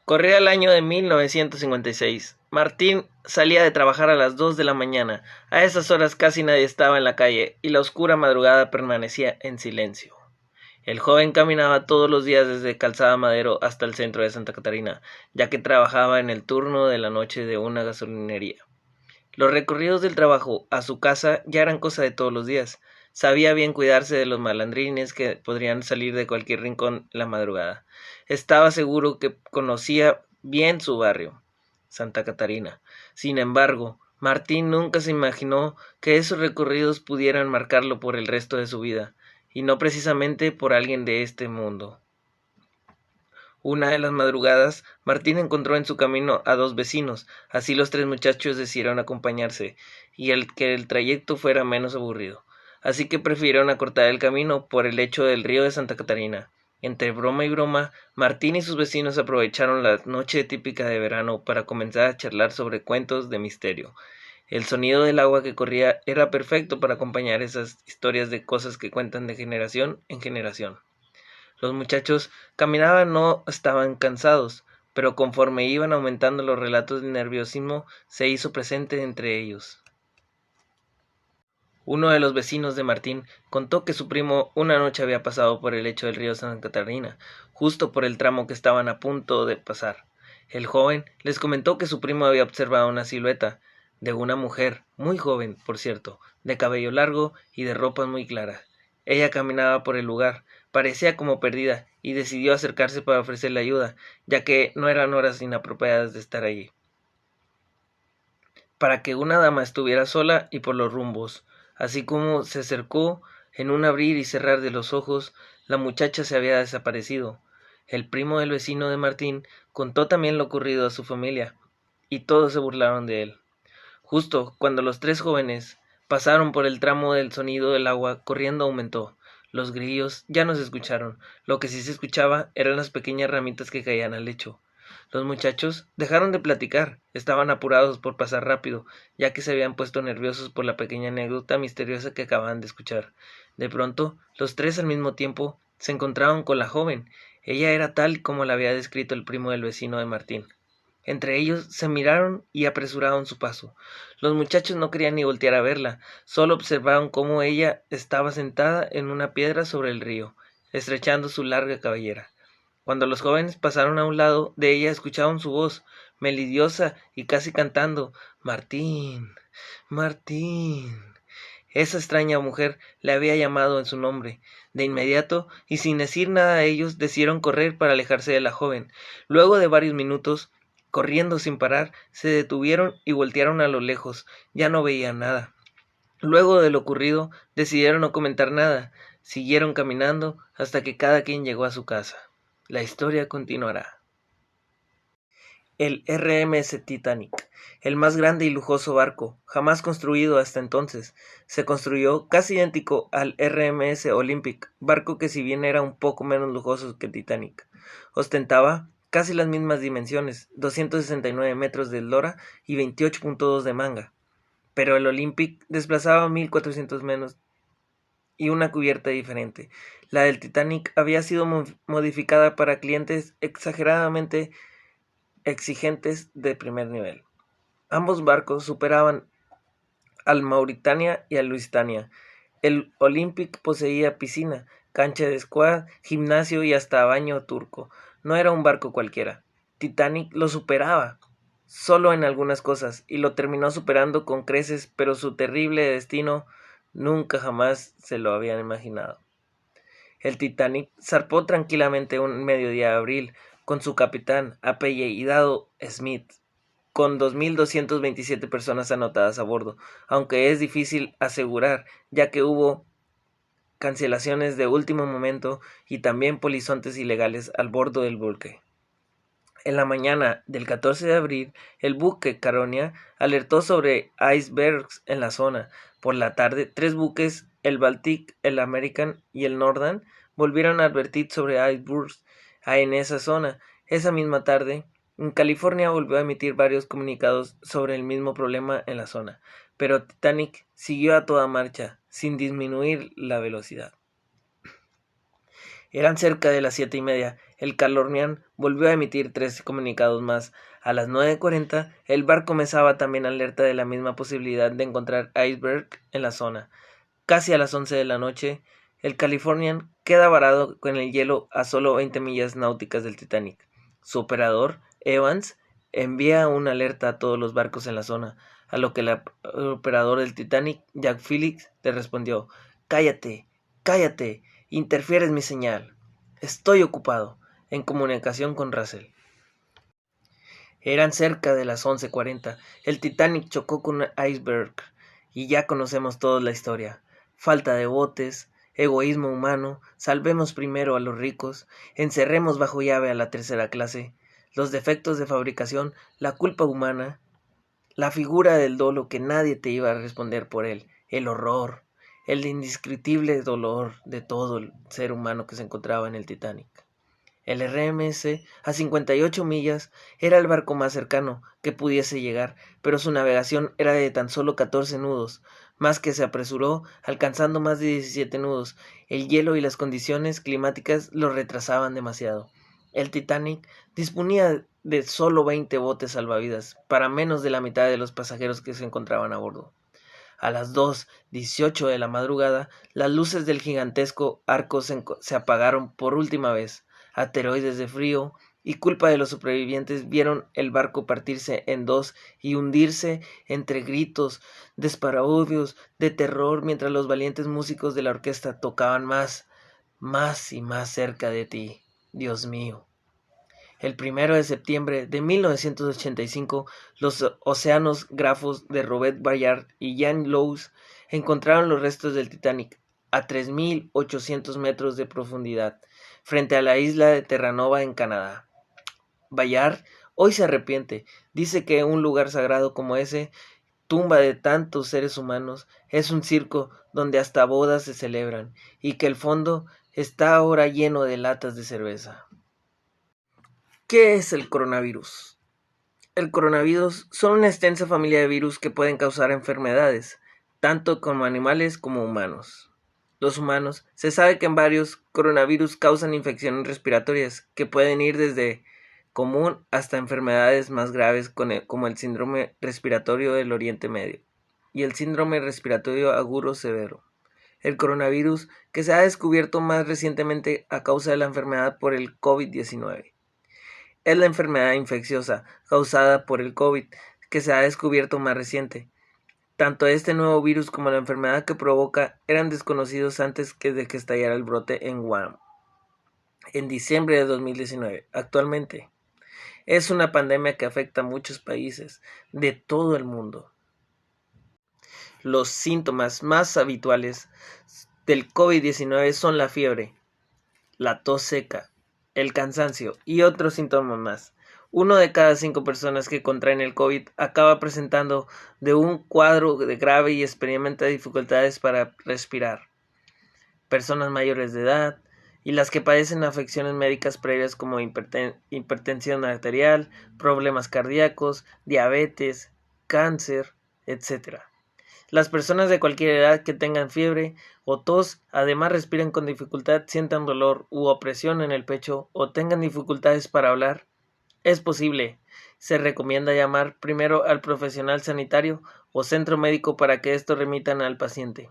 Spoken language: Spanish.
Corría el año de 1956. Martín salía de trabajar a las 2 de la mañana. A esas horas casi nadie estaba en la calle y la oscura madrugada permanecía en silencio. El joven caminaba todos los días desde Calzada Madero hasta el centro de Santa Catarina, ya que trabajaba en el turno de la noche de una gasolinería. Los recorridos del trabajo a su casa ya eran cosa de todos los días. Sabía bien cuidarse de los malandrines que podrían salir de cualquier rincón la madrugada. Estaba seguro que conocía bien su barrio, Santa Catarina. Sin embargo, Martín nunca se imaginó que esos recorridos pudieran marcarlo por el resto de su vida, y no precisamente por alguien de este mundo. Una de las madrugadas, Martín encontró en su camino a dos vecinos, así los tres muchachos decidieron acompañarse, y que el trayecto fuera menos aburrido. Así que prefirieron acortar el camino por el lecho del río de Santa Catarina. Entre broma y broma, Martín y sus vecinos aprovecharon la noche típica de verano para comenzar a charlar sobre cuentos de misterio. El sonido del agua que corría era perfecto para acompañar esas historias de cosas que cuentan de generación en generación. Los muchachos caminaban, no estaban cansados, pero conforme iban aumentando los relatos de nerviosismo se hizo presente entre ellos. Uno de los vecinos de Martín contó que su primo una noche había pasado por el lecho del río Santa Catarina, justo por el tramo que estaban a punto de pasar. El joven les comentó que su primo había observado una silueta de una mujer, muy joven, por cierto, de cabello largo y de ropas muy claras. Ella caminaba por el lugar, parecía como perdida, y decidió acercarse para ofrecerle ayuda, ya que no eran horas inapropiadas de estar allí. Para que una dama estuviera sola y por los rumbos. Así como se acercó, en un abrir y cerrar de los ojos, la muchacha se había desaparecido. El primo del vecino de Martín contó también lo ocurrido a su familia, y todos se burlaron de él. Justo cuando los tres jóvenes pasaron por el tramo del sonido del agua corriendo aumentó. Los grillos ya no se escucharon. Lo que sí se escuchaba eran las pequeñas ramitas que caían al lecho. Los muchachos dejaron de platicar, estaban apurados por pasar rápido, ya que se habían puesto nerviosos por la pequeña anécdota misteriosa que acababan de escuchar. De pronto, los tres al mismo tiempo se encontraron con la joven. Ella era tal como la había descrito el primo del vecino de Martín. Entre ellos se miraron y apresuraron su paso. Los muchachos no querían ni voltear a verla, solo observaron cómo ella estaba sentada en una piedra sobre el río, estrechando su larga cabellera. Cuando los jóvenes pasaron a un lado de ella, escucharon su voz, melodiosa y casi cantando: «Martín, Martín». Esa extraña mujer le había llamado en su nombre. De inmediato, y sin decir nada a ellos, decidieron correr para alejarse de la joven. Luego de varios minutos, corriendo sin parar, se detuvieron y voltearon a lo lejos. Ya no veían nada. Luego de lo ocurrido, decidieron no comentar nada. Siguieron caminando hasta que cada quien llegó a su casa. La historia continuará. El RMS Titanic, el más grande y lujoso barco jamás construido hasta entonces, se construyó casi idéntico al RMS Olympic, barco que, si bien era un poco menos lujoso que Titanic, ostentaba casi las mismas dimensiones, 269 metros de eslora y 28.2 de manga, pero el Olympic desplazaba 1400 menos y una cubierta diferente. La del Titanic había sido modificada para clientes exageradamente exigentes de primer nivel. Ambos barcos superaban al Mauritania y al Lusitania. El Olympic poseía piscina, cancha de squash, gimnasio y hasta baño turco. No era un barco cualquiera. Titanic lo superaba, solo en algunas cosas, y lo terminó superando con creces, pero su terrible destino nunca jamás se lo habían imaginado. El Titanic zarpó tranquilamente un mediodía de abril, con su capitán, apellidado Smith, con 2.227 personas anotadas a bordo, aunque es difícil asegurar, ya que hubo cancelaciones de último momento y también polizontes ilegales al bordo del buque. En la mañana del 14 de abril, el buque Caronia alertó sobre icebergs en la zona. Por la tarde, tres buques, el Baltic, el American y el Northern, volvieron a advertir sobre icebergs en esa zona. Esa misma tarde, en California volvió a emitir varios comunicados sobre el mismo problema en la zona, pero Titanic siguió a toda marcha, sin disminuir la velocidad. Eran cerca de las 7:30. El Californian volvió a emitir 3 comunicados más. A las 9:40, el barco comenzaba también alerta de la misma posibilidad de encontrar iceberg en la zona. Casi a las 11 de la noche, el Californian queda varado con el hielo a solo 20 millas náuticas del Titanic. Su operador, Evans, envía una alerta a todos los barcos en la zona, a lo que el operador del Titanic, Jack Phillips, le respondió: «Cállate, cállate, interfieres mi señal. Estoy ocupado, en comunicación con Russell». Eran cerca de las 11:40. El Titanic chocó con un iceberg y ya conocemos toda la historia. Falta de botes, egoísmo humano, salvemos primero a los ricos, encerremos bajo llave a la tercera clase, los defectos de fabricación, la culpa humana, la figura del dolo que nadie te iba a responder por él, el horror, el indescriptible dolor de todo el ser humano que se encontraba en el Titanic. El RMS, a 58 millas, era el barco más cercano que pudiese llegar, pero su navegación era de tan solo 14 nudos, más que se apresuró, alcanzando más de 17 nudos. El hielo y las condiciones climáticas lo retrasaban demasiado. El Titanic disponía de solo 20 botes salvavidas, para menos de la mitad de los pasajeros que se encontraban a bordo. A las 2:18 de la madrugada, las luces del gigantesco arco se apagaron por última vez. Asteroides de frío y culpa de los supervivientes vieron el barco partirse en dos y hundirse entre gritos desparaudios de terror mientras los valientes músicos de la orquesta tocaban más y más cerca de ti, Dios mío. El 1 de septiembre de 1985, los oceanógrafos de Robert Ballard y Jan Loos encontraron los restos del Titanic a 3.800 metros de profundidad, frente a la isla de Terranova en Canadá. Ballard hoy se arrepiente, dice que un lugar sagrado como ese, tumba de tantos seres humanos, es un circo donde hasta bodas se celebran, y que el fondo está ahora lleno de latas de cerveza. ¿Qué es el coronavirus? El coronavirus son una extensa familia de virus que pueden causar enfermedades, tanto como animales como humanos. Los humanos, se sabe que en varios coronavirus causan infecciones respiratorias que pueden ir desde común hasta enfermedades más graves como el síndrome respiratorio del Oriente Medio y el síndrome respiratorio agudo severo. El coronavirus, que se ha descubierto más recientemente a causa de la enfermedad por el COVID-19. Es la enfermedad infecciosa causada por el COVID que se ha descubierto más reciente. Tanto este nuevo virus como la enfermedad que provoca eran desconocidos antes de que estallara el brote en Wuhan, en diciembre de 2019. Actualmente, es una pandemia que afecta a muchos países de todo el mundo. Los síntomas más habituales del COVID-19 son la fiebre, la tos seca, el cansancio y otros síntomas más. 1 de cada 5 personas que contraen el COVID acaba presentando de un cuadro grave y experimenta dificultades para respirar. Personas mayores de edad y las que padecen afecciones médicas previas como hipertensión arterial, problemas cardíacos, diabetes, cáncer, etc. Las personas de cualquier edad que tengan fiebre o tos, además respiren con dificultad, sientan dolor u opresión en el pecho o tengan dificultades para hablar, es posible. Se recomienda llamar primero al profesional sanitario o centro médico para que estos remitan al paciente.